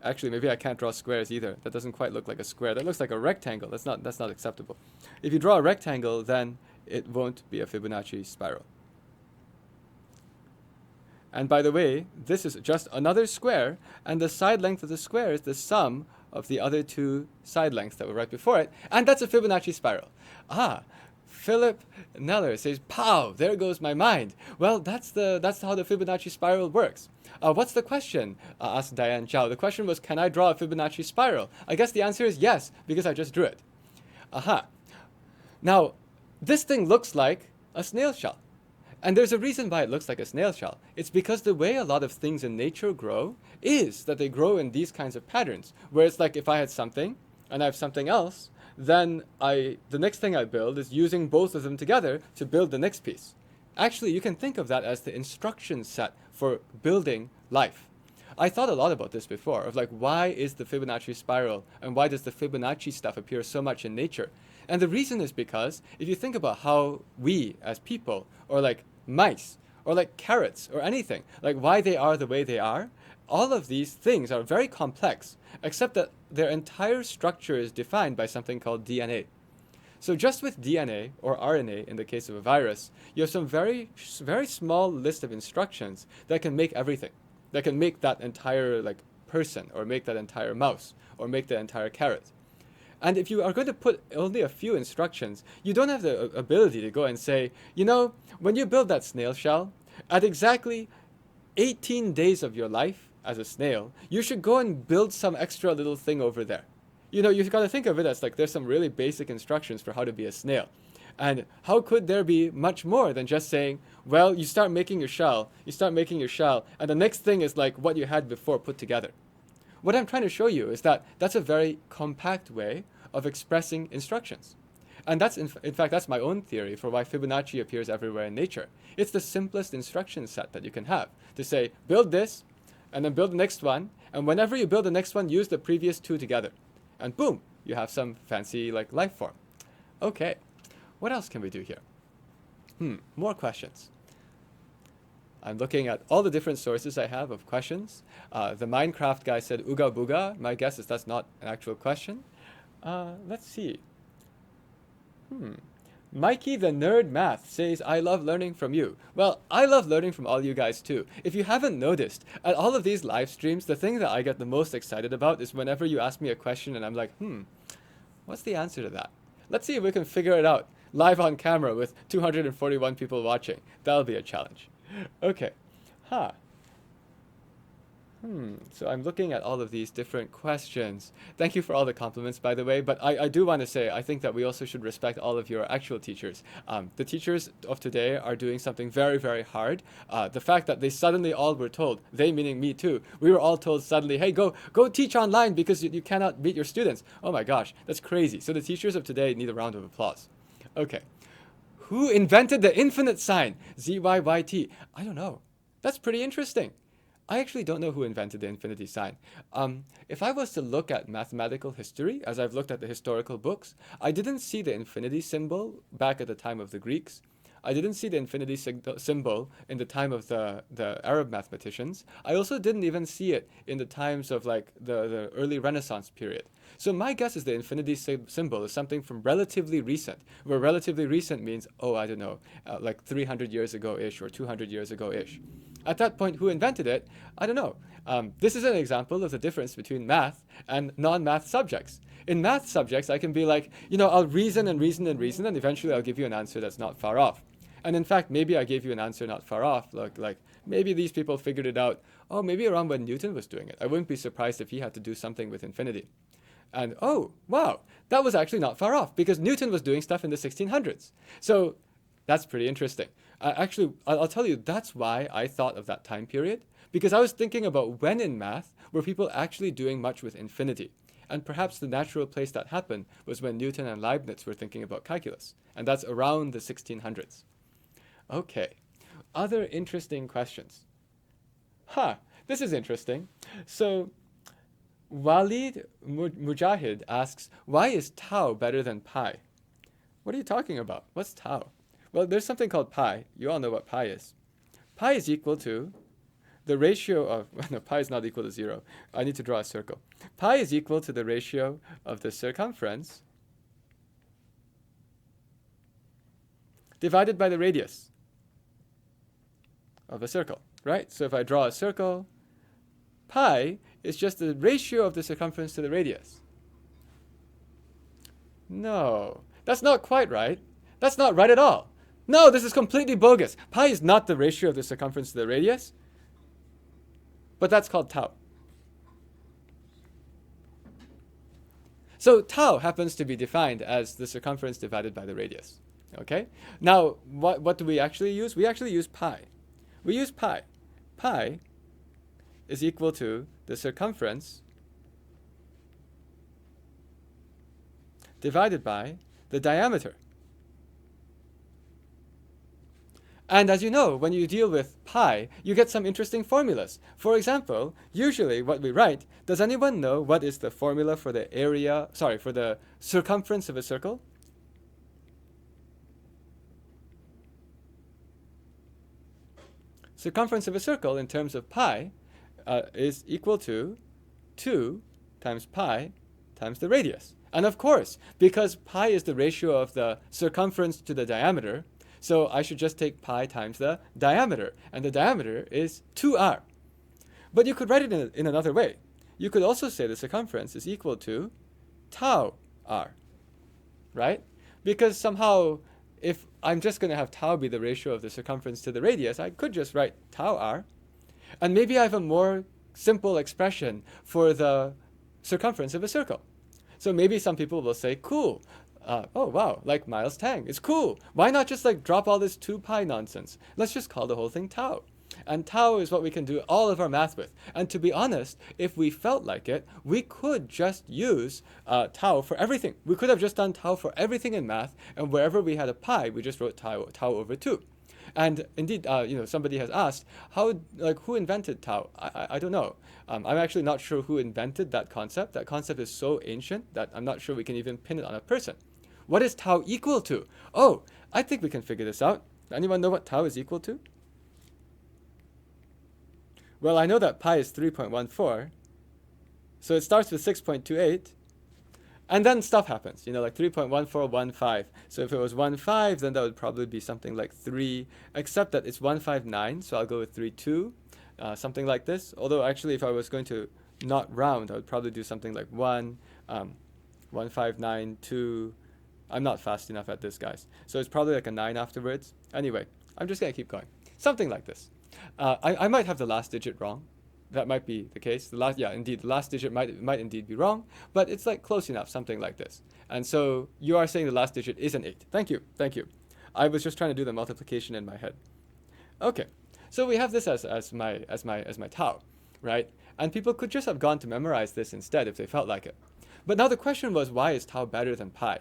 Actually, maybe I can't draw squares either. That doesn't quite look like a square. That looks like a rectangle. That's not acceptable. If you draw a rectangle, then it won't be a Fibonacci spiral. And by the way, this is just another square, and the side length of the square is the sum of the other two side lengths that were right before it, and that's a Fibonacci spiral. Philip Neller says, "Pow! There goes my mind." Well, that's how the Fibonacci spiral works. What's the question? Asked Diane Zhao. The question was, can I draw a Fibonacci spiral? I guess the answer is yes, because I just drew it. Now, this thing looks like a snail shell. And there's a reason why it looks like a snail shell. It's because the way a lot of things in nature grow is that they grow in these kinds of patterns, where it's like if I had something and I have something else, then the next thing I build is using both of them together to build the next piece. Actually, you can think of that as the instruction set for building life. I thought a lot about this before, of like, why is the Fibonacci spiral and why does the Fibonacci stuff appear so much in nature? And the reason is because if you think about how we as people, or like mice, or like carrots, or anything, like why they are the way they are, all of these things are very complex, except that their entire structure is defined by something called DNA. So just with DNA, or RNA in the case of a virus, you have some very, very small list of instructions that can make everything. That can make that entire like person, or make that entire mouse, or make that entire carrot. And if you are going to put only a few instructions, you don't have the ability to go and say, you know, when you build that snail shell, at exactly 18 days of your life as a snail, you should go and build some extra little thing over there. You know, you've got to think of it as like there's some really basic instructions for how to be a snail. And how could there be much more than just saying, well, you start making your shell, and the next thing is like what you had before put together. what I'm trying to show you is that that's a very compact way of expressing instructions. And that's, in fact, that's my own theory for why Fibonacci appears everywhere in nature. It's the simplest instruction set that you can have. To say, build this, and then build the next one, and whenever you build the next one, use the previous two together. And boom, you have some fancy like life form. Okay, what else can we do here? More questions. I'm looking at all the different sources I have of questions. The Minecraft guy said Ooga Booga. My guess is that's not an actual question. Let's see. Mikey the Nerd Math says, I love learning from you. Well, I love learning from all you guys too. If you haven't noticed, at all of these live streams, the thing that I get the most excited about is whenever you ask me a question and I'm like, what's the answer to that? Let's see if we can figure it out live on camera with 241 people watching. That'll be a challenge. Okay. So I'm looking at all of these different questions. Thank you for all the compliments, by the way, but I do want to say, I think that we also should respect all of your actual teachers. The teachers of today are doing something very, very hard. The fact that they suddenly all were told, they meaning me too, we were all told suddenly, hey, go teach online because you cannot meet your students. Oh my gosh, that's crazy. So the teachers of today need a round of applause. Okay. Who invented the infinite sign? ZYYT. I don't know. That's pretty interesting. I actually don't know who invented the infinity sign. If I was to look at mathematical history, as I've looked at the historical books, I didn't see the infinity symbol back at the time of the Greeks. I didn't see the infinity symbol in the time of the Arab mathematicians. I also didn't even see it in the times of like the early Renaissance period. So my guess is the infinity symbol is something from relatively recent, where relatively recent means, I don't know, like 300 years ago-ish or 200 years ago-ish. At that point, who invented it? I don't know. This is an example of the difference between math and non-math subjects. In math subjects, I can be like, I'll reason and reason and reason, and eventually I'll give you an answer that's not far off. And in fact, maybe I gave you an answer not far off. Like maybe these people figured it out, maybe around when Newton was doing it. I wouldn't be surprised if he had to do something with infinity. And wow, that was actually not far off because Newton was doing stuff in the 1600s. So that's pretty interesting. Actually, I'll tell you, that's why I thought of that time period, because I was thinking about when in math were people actually doing much with infinity. And perhaps the natural place that happened was when Newton and Leibniz were thinking about calculus. And that's around the 1600s. Okay, other interesting questions. This is interesting. So Walid Mujahid asks, why is tau better than pi? What are you talking about? What's tau? Well, there's something called pi. You all know what pi is. Pi is equal to the ratio of, no, pi is not equal to 0. I need to draw a circle. Pi is equal to the ratio of the circumference divided by the radius of a circle, right? So if I draw a circle, pi is just the ratio of the circumference to the radius. No, that's not quite right. That's not right at all. No, this is completely bogus. Pi is not the ratio of the circumference to the radius, but that's called tau. So tau happens to be defined as the circumference divided by the radius. Okay? Now, what do we actually use? We actually use pi. We use pi. Pi is equal to the circumference divided by the diameter. And as you know, when you deal with pi, you get some interesting formulas. For example, usually what we write, does anyone know what is the formula for the for the circumference of a circle? Circumference of a circle in terms of pi is equal to 2 times pi times the radius. And of course, because pi is the ratio of the circumference to the diameter, so I should just take pi times the diameter, and the diameter is 2r. But you could write it in another way. You could also say the circumference is equal to tau r, right? Because somehow, if I'm just going to have tau be the ratio of the circumference to the radius, I could just write tau r. And maybe I have a more simple expression for the circumference of a circle. So maybe some people will say, cool. Oh, wow, like Miles Tang. It's cool. Why not just like drop all this 2 pi nonsense? Let's just call the whole thing tau. And tau is what we can do all of our math with. And to be honest, if we felt like it, we could just use tau for everything. We could have just done tau for everything in math, and wherever we had a pi, we just wrote tau over 2. And indeed, somebody has asked, who invented tau? I don't know. I'm actually not sure who invented that concept. That concept is so ancient that I'm not sure we can even pin it on a person. What is tau equal to? Oh, I think we can figure this out. Anyone know what tau is equal to? Well, I know that pi is 3.14. So it starts with 6.28. And then stuff happens, like 3.1415. So if it was 15, then that would probably be something like 3, except that it's 159, so I'll go with 32, something like this. Although actually, if I was going to not round, I would probably do something like 1,592. I'm not fast enough at this, guys. So it's probably like a 9 afterwards. Anyway, I'm just going to keep going. Something like this. I might have the last digit wrong. That might be the case. The last digit might indeed be wrong, but it's like close enough, something like this. And so you are saying the last digit is an 8. Thank you. I was just trying to do the multiplication in my head. Okay, so we have this as my tau, right? And people could just have gone to memorize this instead if they felt like it. But now the question was, why is tau better than pi?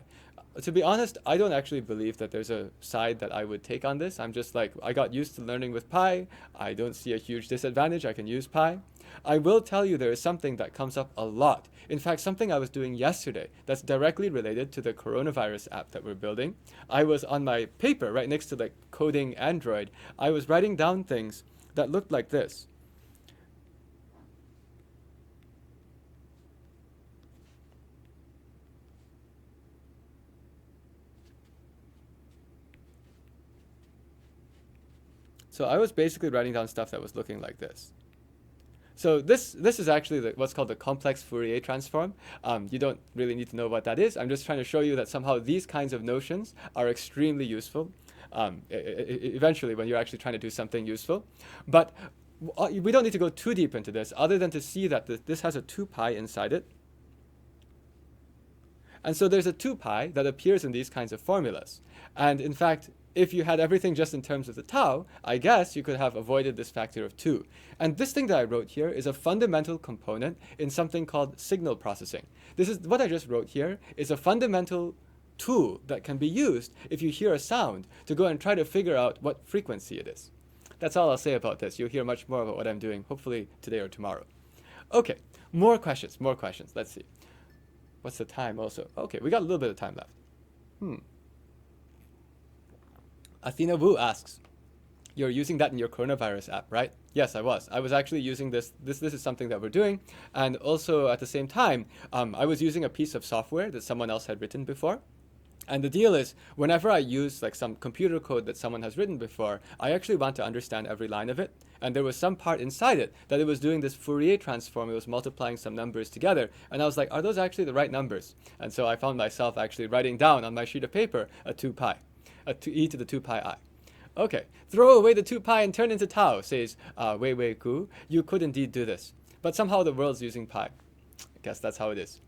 To be honest, I don't actually believe that there's a side that I would take on this. I'm just like, I got used to learning with pi. I don't see a huge disadvantage. I can use pi. I will tell you there is something that comes up a lot. In fact, something I was doing yesterday that's directly related to the coronavirus app that we're building. I was on my paper right next to like coding Android. I was writing down things that looked like this. So I was basically writing down stuff that was looking like this. So this is actually what's called the complex Fourier transform. You don't really need to know what that is. I'm just trying to show you that somehow these kinds of notions are extremely useful eventually when you're actually trying to do something useful. But we don't need to go too deep into this other than to see that this has a 2 pi inside it. And so there's a 2 pi that appears in these kinds of formulas. And in fact, if you had everything just in terms of the tau, I guess you could have avoided this factor of 2. And this thing that I wrote here is a fundamental component in something called signal processing. This is what I just wrote here is a fundamental tool that can be used if you hear a sound to go and try to figure out what frequency it is. That's all I'll say about this. You'll hear much more about what I'm doing, hopefully today or tomorrow. Okay, more questions. Let's see. What's the time also? Okay, we got a little bit of time left. Athena Wu asks, you're using that in your coronavirus app, right? Yes, I was. I was actually using this. This is something that we're doing. And also at the same time, I was using a piece of software that someone else had written before. And the deal is, whenever I use like some computer code that someone has written before, I actually want to understand every line of it. And there was some part inside it that it was doing this Fourier transform. It was multiplying some numbers together. And I was like, are those actually the right numbers? And so I found myself actually writing down on my sheet of paper a 2 pi, e to the 2 pi I. Okay, throw away the 2 pi and turn into tau, says Wei Wei Gu. You could indeed do this. But somehow the world's using pi. I guess that's how it is.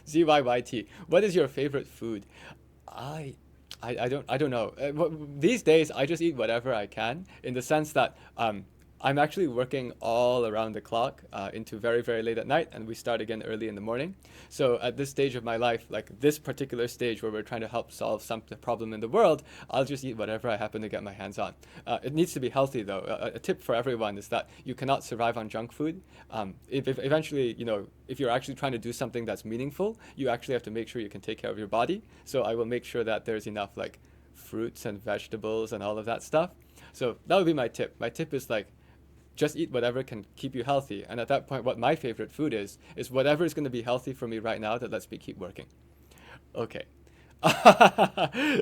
ZYYT. What is your favorite food? I don't know. These days I just eat whatever I can, in the sense that I'm actually working all around the clock into very, very late at night, and we start again early in the morning. So at this stage of my life, like this particular stage where we're trying to help solve some problem in the world, I'll just eat whatever I happen to get my hands on. It needs to be healthy, though. A tip for everyone is that you cannot survive on junk food. If eventually, if you're actually trying to do something that's meaningful, you actually have to make sure you can take care of your body. So I will make sure that there's enough like fruits and vegetables and all of that stuff. So that would be my tip. My tip is like, just eat whatever can keep you healthy. And at that point, what my favorite food is whatever is going to be healthy for me right now that lets me keep working. Okay. I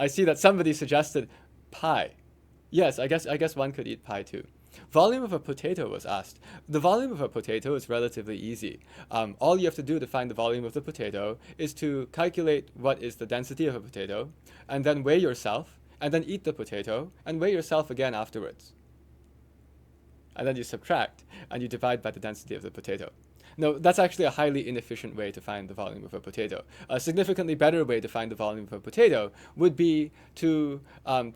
see that somebody suggested pie. Yes, I guess one could eat pie too. Volume of a potato was asked. The volume of a potato is relatively easy. All you have to do to find the volume of the potato is to calculate what is the density of a potato, and then weigh yourself, and then eat the potato, and weigh yourself again afterwards. And then you subtract, and you divide by the density of the potato. No, that's actually a highly inefficient way to find the volume of a potato. A significantly better way to find the volume of a potato would be to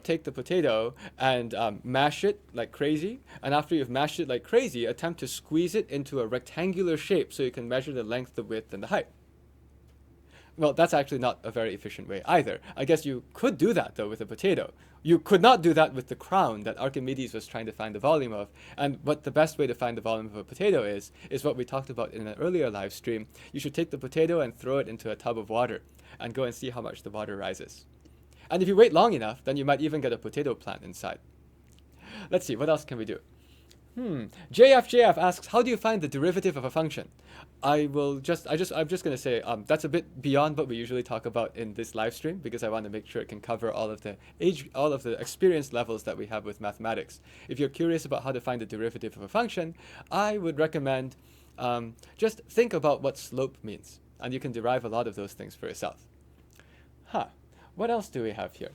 take the potato and mash it like crazy. And after you've mashed it like crazy, attempt to squeeze it into a rectangular shape so you can measure the length, the width, and the height. Well, that's actually not a very efficient way either. I guess you could do that, though, with a potato. You could not do that with the crown that Archimedes was trying to find the volume of. And what the best way to find the volume of a potato is what we talked about in an earlier live stream. You should take the potato and throw it into a tub of water and go and see how much the water rises. And if you wait long enough, then you might even get a potato plant inside. Let's see, what else can we do? JF asks, how do you find the derivative of a function? I'm just going to say that's a bit beyond what we usually talk about in this live stream, because I want to make sure it can cover all of the experience levels that we have with mathematics. If you're curious about how to find the derivative of a function, I would recommend just think about what slope means, and you can derive a lot of those things for yourself. What else do we have here?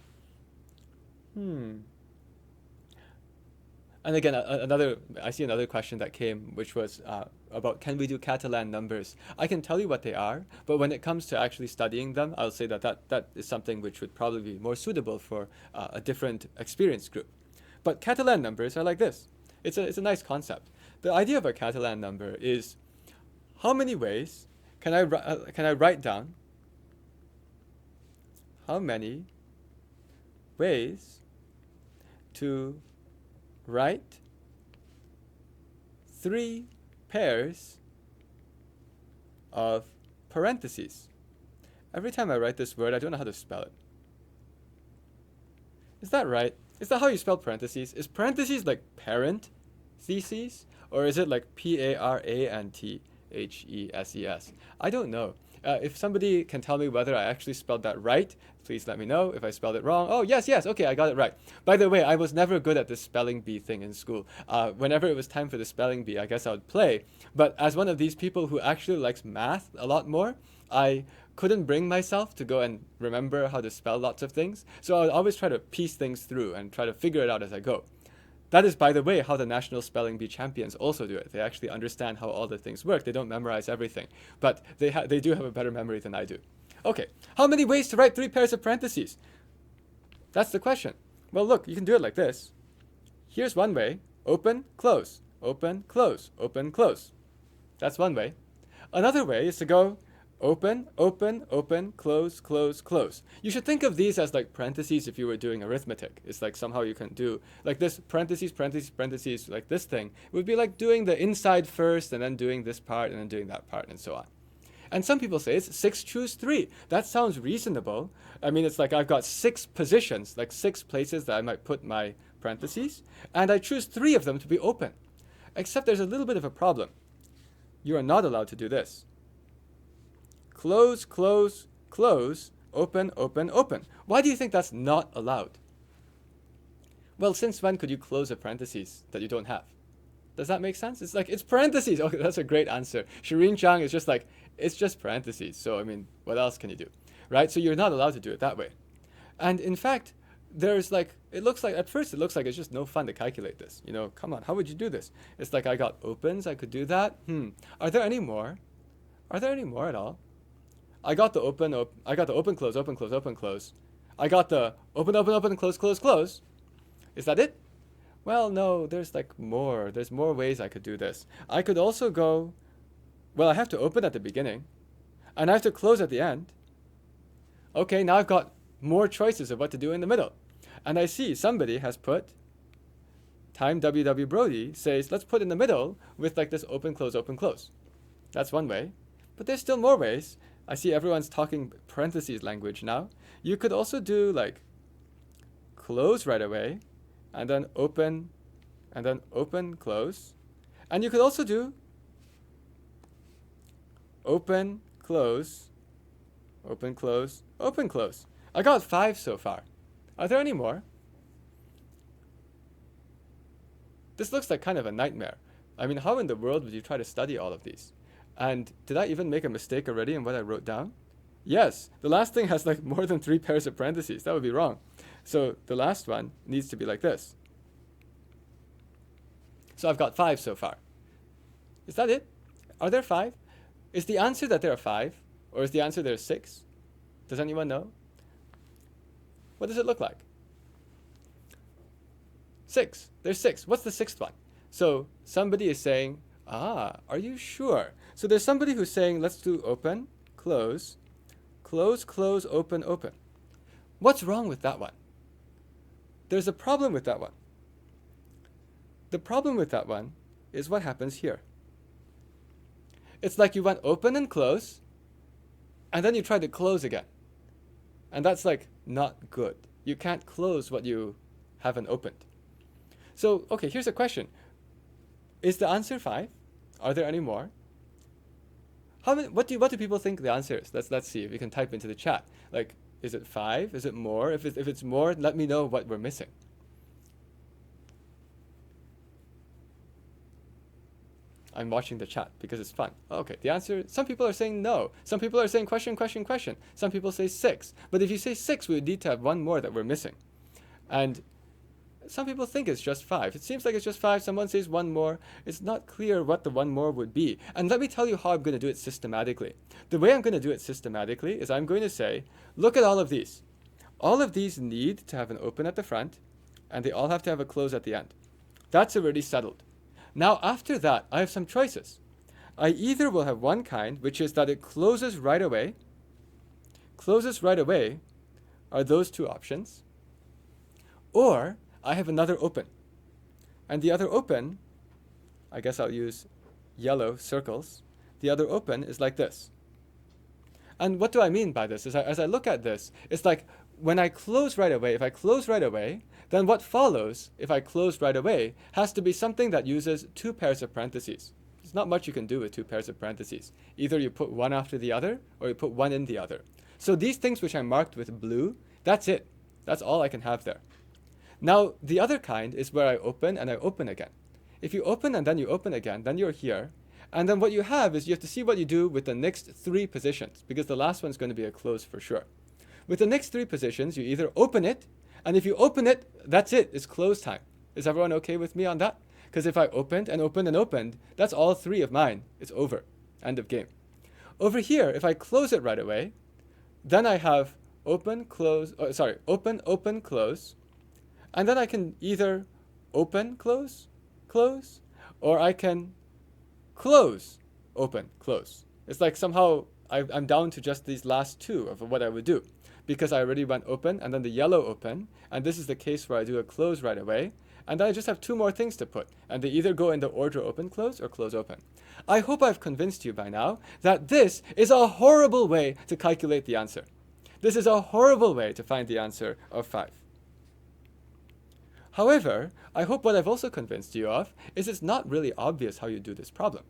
And again, I see another question that came, which was about, can we do Catalan numbers? I can tell you what they are, but when it comes to actually studying them, I'll say that is something which would probably be more suitable for a different experience group. But Catalan numbers are like this. It's a nice concept. The idea of a Catalan number is, how many ways can I write down how many ways to write 3 pairs of parentheses. Every time I write this word, I don't know how to spell it. Is that right? Is that how you spell parentheses? Is parentheses like parent theses? Or is it like P-A-R-A-N-T-H-E-S-E-S? I don't know. If somebody can tell me whether I actually spelled that right, please let me know. If I spelled it wrong, oh, yes, okay, I got it right. By the way, I was never good at this spelling bee thing in school. Whenever it was time for the spelling bee, I guess I would play. But as one of these people who actually likes math a lot more, I couldn't bring myself to go and remember how to spell lots of things. So I would always try to piece things through and try to figure it out as I go. That is, by the way, how the National Spelling Bee champions also do it. They actually understand how all the things work. They don't memorize everything, but they do have a better memory than I do. Okay, how many ways to write 3 pairs of parentheses? That's the question. Well, look, you can do it like this. Here's one way: open, close, open, close, open, close. That's one way. Another way is to go open, open, open, close, close, close. You should think of these as like parentheses if you were doing arithmetic. It's like somehow you can do like this, parentheses, parentheses, parentheses, like this thing. It would be like doing the inside first and then doing this part and then doing that part and so on. And some people say it's 6 choose 3. That sounds reasonable. I mean, it's like I've got 6 positions, like 6 places that I might put my parentheses, and I choose 3 of them to be open. Except there's a little bit of a problem. You are not allowed to do this. Close, close, close, open, open, open. Why do you think that's not allowed? Well, since when could you close a parentheses that you don't have? Does that make sense? It's like, it's parentheses. Okay, that's a great answer. Shireen Chang is just like, it's just parentheses. So, I mean, what else can you do? Right? So you're not allowed to do it that way. And in fact, there's like, at first it looks like it's just no fun to calculate this. You know, come on, how would you do this? It's like I got opens, I could do that. Are there any more? Are there any more at all? I got the open, close, open, close, open, close. I got the open, open, open, close, close, close. Is that it? Well, no, there's like more. There's more ways I could do this. I could also go, well, I have to open at the beginning, and I have to close at the end. Okay, now I've got more choices of what to do in the middle. And I see somebody has put, time WW Brody says, let's put in the middle with like this open, close, open, close. That's one way. But there's still more ways. I see everyone's talking parentheses language now. You could also do like close right away, and then open, close. And you could also do open, close, open, close, open, close. I got 5 so far. Are there any more? This looks like kind of a nightmare. I mean, how in the world would you try to study all of these? And did I even make a mistake already in what I wrote down? Yes, the last thing has like more than 3 pairs of parentheses. That would be wrong. So the last one needs to be like this. So I've got 5 so far. Is that it? Are there 5? Is the answer that there are 5? Or is the answer there are 6? Does anyone know? What does it look like? 6. There's 6. What's the 6th one? So somebody is saying, are you sure? So there's somebody who's saying, let's do open, close, close, close, open, open. What's wrong with that one? There's a problem with that one. The problem with that one is what happens here. It's like you went open and close, and then you try to close again. And that's like not good. You can't close what you haven't opened. So, okay, here's a question. Is the answer 5? Are there any more? What do people think the answer is? Let's see if you can type into the chat. Like, is it 5? Is it more? If it's more, let me know what we're missing. I'm watching the chat because it's fun. Okay, the answer, some people are saying no. Some people are saying question, question, question. Some people say 6. But if you say 6, we would need to have one more that we're missing. And some people think it's just 5. It seems like it's just 5. Someone says one more. It's not clear what the one more would be. And let me tell you how I'm going to do it systematically. The way I'm going to do it systematically is I'm going to say, look at all of these. All of these need to have an open at the front, and they all have to have a close at the end. That's already settled. Now, after that, I have some choices. I either will have one kind, which is that it closes right away. Closes right away are those two options. Or I have another open. And the other open, I guess I'll use yellow circles. The other open is like this. And what do I mean by this? As I look at this, it's like when I close right away, if I close right away, then what follows, if I close right away, has to be something that uses 2 pairs of parentheses. There's not much you can do with 2 pairs of parentheses. Either you put one after the other, or you put one in the other. So these things which I marked with blue, that's it. That's all I can have there. Now, the other kind is where I open and I open again. If you open and then you open again, then you're here. And then what you have is you have to see what you do with the next 3 positions, because the last one's going to be a close for sure. With the next 3 positions, you either open it, and if you open it, that's it. It's close time. Is everyone okay with me on that? Because if I opened and opened and opened, that's all 3 of mine. It's over. End of game. Over here, if I close it right away, then I have open, close, open, open, close. And then I can either open, close, close, or I can close, open, close. It's like somehow I'm down to just these last 2 of what I would do, because I already went open and then the yellow open, and this is the case where I do a close right away, and then I just have 2 more things to put, and they either go in the order open, close, or close, open. I hope I've convinced you by now that this is a horrible way to calculate the answer. This is a horrible way to find the answer of 5. However, I hope what I've also convinced you of is it's not really obvious how you do this problem.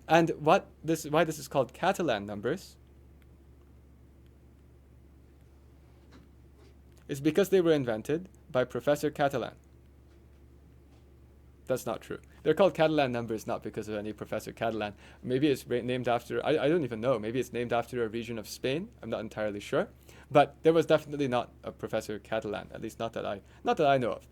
And why this is called Catalan numbers is because they were invented by Professor Catalan. That's not true. They're called Catalan numbers not because of any Professor Catalan. Maybe it's named after, I don't even know, maybe it's named after a region of Spain. I'm not entirely sure. But there was definitely not a Professor Catalan, at least not that I know of.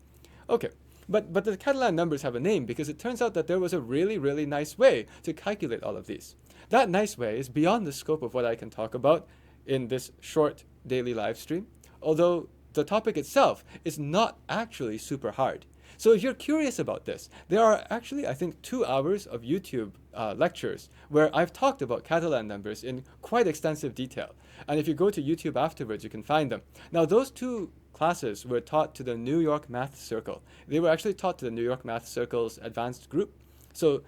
Okay, but the Catalan numbers have a name because it turns out that there was a really, really nice way to calculate all of these. That nice way is beyond the scope of what I can talk about in this short daily live stream, although the topic itself is not actually super hard. So if you're curious about this, there are actually, I think, 2 hours of YouTube lectures where I've talked about Catalan numbers in quite extensive detail. And if you go to YouTube afterwards, you can find them. Now, those 2 classes were taught to the New York Math Circle. They were actually taught to the New York Math Circle's advanced group. So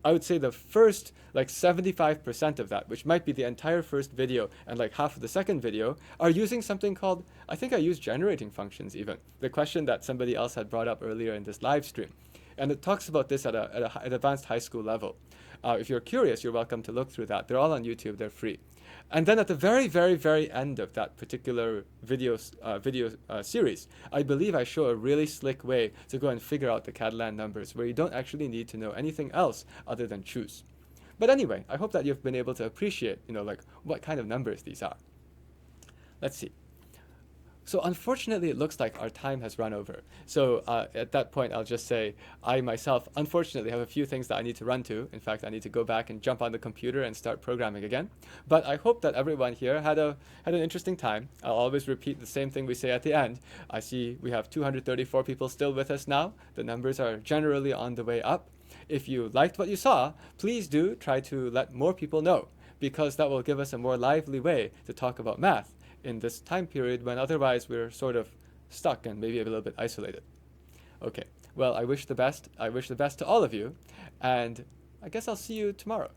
I would say the first 75% of that, which might be the entire first video and like half of the second video, are using something called, I think I used generating functions even, the question that somebody else had brought up earlier in this live stream. And it talks about this at an advanced high school level. If you're curious, you're welcome to look through that. They're all on YouTube. They're free. And then at the very, very, very end of that particular video series, I believe I show a really slick way to go and figure out the Catalan numbers where you don't actually need to know anything else other than choose. But anyway, I hope that you've been able to appreciate, what kind of numbers these are. Let's see. So unfortunately, it looks like our time has run over. So at that point, I'll just say I myself, unfortunately, have a few things that I need to run to. In fact, I need to go back and jump on the computer and start programming again. But I hope that everyone here had an interesting time. I'll always repeat the same thing we say at the end. I see we have 234 people still with us now. The numbers are generally on the way up. If you liked what you saw, please do try to let more people know, because that will give us a more lively way to talk about math in this time period when otherwise we're sort of stuck and maybe a little bit isolated. Okay, well, I wish the best. I wish the best to all of you, and I guess I'll see you tomorrow.